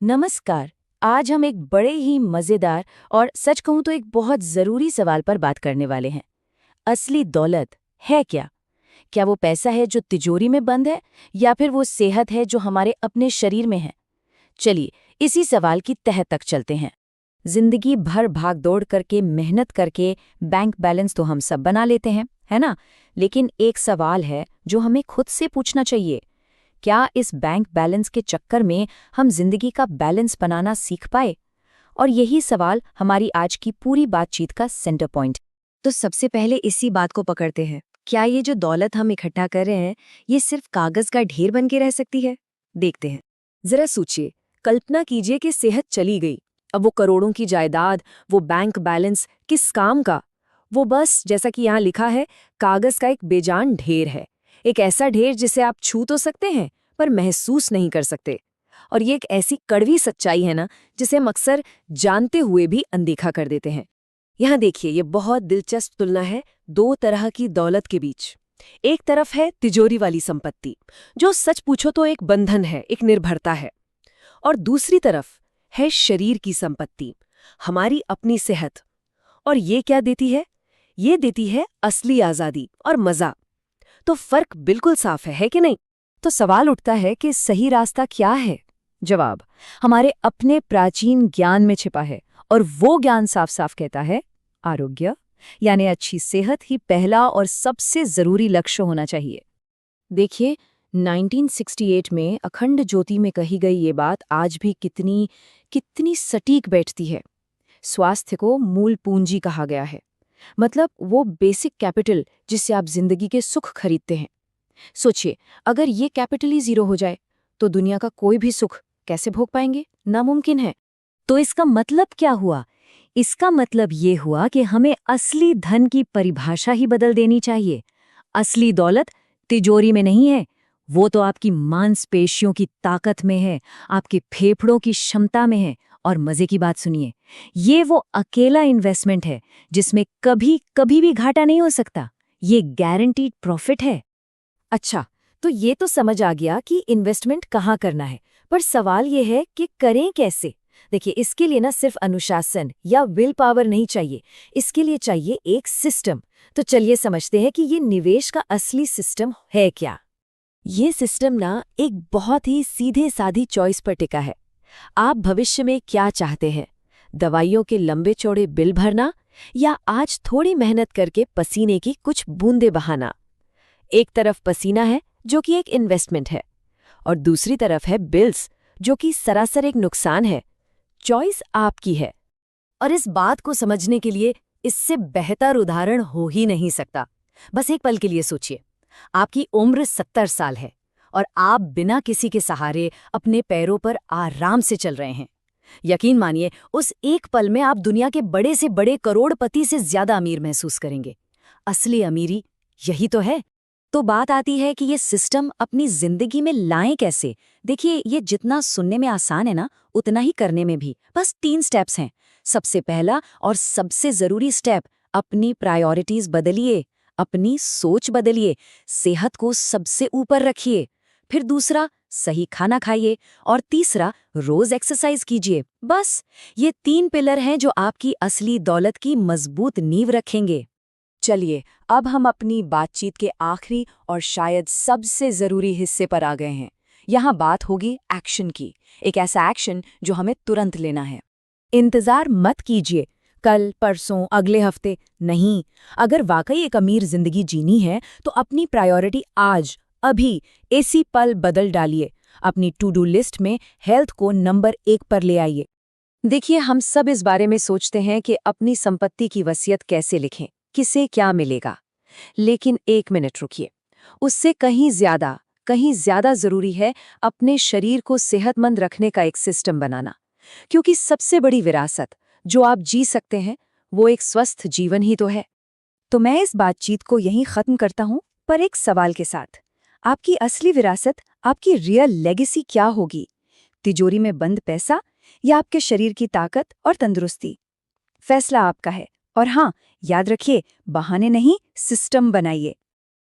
नमस्कार। आज हम एक बड़े ही मज़ेदार और सच कहूँ तो एक बहुत ज़रूरी सवाल पर बात करने वाले हैं। असली दौलत है क्या? क्या वो पैसा है जो तिजोरी में बंद है या फिर वो सेहत है जो हमारे अपने शरीर में है? चलिए, इसी सवाल की तह तक चलते हैं। जिंदगी भर भाग दौड़ करके मेहनत करके बैंक बैलेंस तो हम सब बना लेते हैं, है ना? लेकिन एक सवाल है जो हमें खुद से पूछना चाहिए। क्या इस बैंक बैलेंस के चक्कर में हम जिंदगी का बैलेंस बनाना सीख पाए? और यही सवाल हमारी आज की पूरी बातचीत का सेंटर पॉइंट। तो सबसे पहले इसी बात को पकड़ते हैं। क्या ये जो दौलत हम इकट्ठा कर रहे हैं, ये सिर्फ कागज का ढेर बन के रह सकती है? देखते हैं। जरा सोचिए, कल्पना कीजिए कि सेहत चली गई। अब वो करोड़ों की जायदाद, वो बैंक बैलेंस किस काम का? वो बस जैसा कि यहाँ लिखा है, कागज का एक बेजान ढेर है। एक ऐसा ढेर जिसे आप छू तो सकते हैं पर महसूस नहीं कर सकते। और ये एक ऐसी कड़वी सच्चाई है ना, जिसे हम अक्सर जानते हुए भी अनदेखा कर देते हैं। यहाँ देखिए, ये बहुत दिलचस्प तुलना है दो तरह की दौलत के बीच। एक तरफ है तिजोरी वाली संपत्ति, जो सच पूछो तो एक बंधन है, एक निर्भरता है। और दूसरी तरफ है शरीर की संपत्ति, हमारी अपनी सेहत। और ये क्या देती है? ये देती है असली आज़ादी और मज़ा। तो फर्क बिल्कुल साफ है कि नहीं? तो सवाल उठता है कि सही रास्ता क्या है? जवाब हमारे अपने प्राचीन ज्ञान में छिपा है। और वो ज्ञान साफ साफ कहता है, आरोग्य यानी अच्छी सेहत ही पहला और सबसे जरूरी लक्ष्य होना चाहिए। देखिए, 1968 में अखंड ज्योति में कही गई ये बात आज भी कितनी कितनी सटीक बैठती है। स्वास्थ्य को मूल पूंजी कहा गया है। मतलब वो बेसिक कैपिटल जिससे आप जिंदगी के सुख खरीदते हैं। सोचिए, अगर ये कैपिटल ही जीरो हो जाए तो दुनिया का कोई भी सुख कैसे भोग पाएंगे? नामुमकिन है। तो इसका मतलब क्या हुआ? इसका मतलब ये हुआ कि हमें असली धन की परिभाषा ही बदल देनी चाहिए। असली दौलत तिजोरी में नहीं है, वो तो आपकी मांसपेशियों की ताकत में है, आपके फेफड़ों की क्षमता में है। और मजे की बात सुनिए, ये वो अकेला इन्वेस्टमेंट है जिसमें कभी कभी भी घाटा नहीं हो सकता। ये गारंटीड प्रॉफिट है। अच्छा, तो ये तो समझ आ गया कि इन्वेस्टमेंट कहाँ करना है, पर सवाल ये है कि करें कैसे? देखिए, इसके लिए ना सिर्फ अनुशासन या विल पावर नहीं चाहिए, इसके लिए चाहिए एक सिस्टम। तो चलिए समझते हैं कि ये निवेश का असली सिस्टम है क्या। ये सिस्टम ना एक बहुत ही सीधे साधी चॉइस पर टिका है। आप भविष्य में क्या चाहते हैं? दवाइयों के लंबे चौड़े बिल भरना या आज थोड़ी मेहनत करके पसीने की कुछ बूंदे बहाना? एक तरफ पसीना है जो कि एक इन्वेस्टमेंट है, और दूसरी तरफ है बिल्स जो कि सरासर एक नुकसान है। चॉइस आपकी है। और इस बात को समझने के लिए इससे बेहतर उदाहरण हो ही नहीं सकता। बस एक पल के लिए सोचिए, आपकी उम्र 70 साल है और आप बिना किसी के सहारे अपने पैरों पर आराम से चल रहे हैं। यकीन मानिए, उस एक पल में आप दुनिया के बड़े से बड़े करोड़पति से ज्यादा अमीर महसूस करेंगे। असली अमीरी यही तो है। तो बात आती है कि ये सिस्टम अपनी जिंदगी में लाएं कैसे। देखिए, ये जितना सुनने में आसान है ना, उतना ही करने में भी बस 3 स्टेप्स हैं। सबसे पहला और सबसे जरूरी स्टेप, अपनी प्रायोरिटीज बदलिए, अपनी सोच बदलिए, सेहत को सबसे ऊपर रखिए। फिर दूसरा, सही खाना खाइए। और तीसरा, रोज एक्सरसाइज कीजिए। बस ये 3 पिलर हैं जो आपकी असली दौलत की मजबूत नींव रखेंगे। चलिए, अब हम अपनी बातचीत के आखिरी और शायद सबसे जरूरी हिस्से पर आ गए हैं। यहाँ बात होगी एक्शन की, एक ऐसा एक्शन जो हमें तुरंत लेना है। इंतजार मत कीजिए, कल, परसों, अगले हफ्ते नहीं। अगर वाकई एक अमीर जिंदगी जीनी है तो अपनी प्रायोरिटी आज, अभी, इसी पल बदल डालिए। अपनी टू डू लिस्ट में हेल्थ को नंबर 1 पर ले आइए। देखिए, हम सब इस बारे में सोचते हैं कि अपनी संपत्ति की वसीयत कैसे लिखें, किसे क्या मिलेगा। लेकिन एक मिनट रुकिए, उससे कहीं ज्यादा जरूरी है अपने शरीर को सेहतमंद रखने का एक सिस्टम बनाना। क्योंकि सबसे बड़ी विरासत जो आप जी सकते हैं, वो एक स्वस्थ जीवन ही तो है। तो मैं इस बातचीत को यहीं खत्म करता हूं, पर एक सवाल के साथ। आपकी असली विरासत, आपकी रियल लेगेसी क्या होगी? तिजोरी में बंद पैसा या आपके शरीर की ताकत और तंदुरुस्ती? फैसला आपका है। और हाँ, याद रखिए, बहाने नहीं, सिस्टम बनाइए।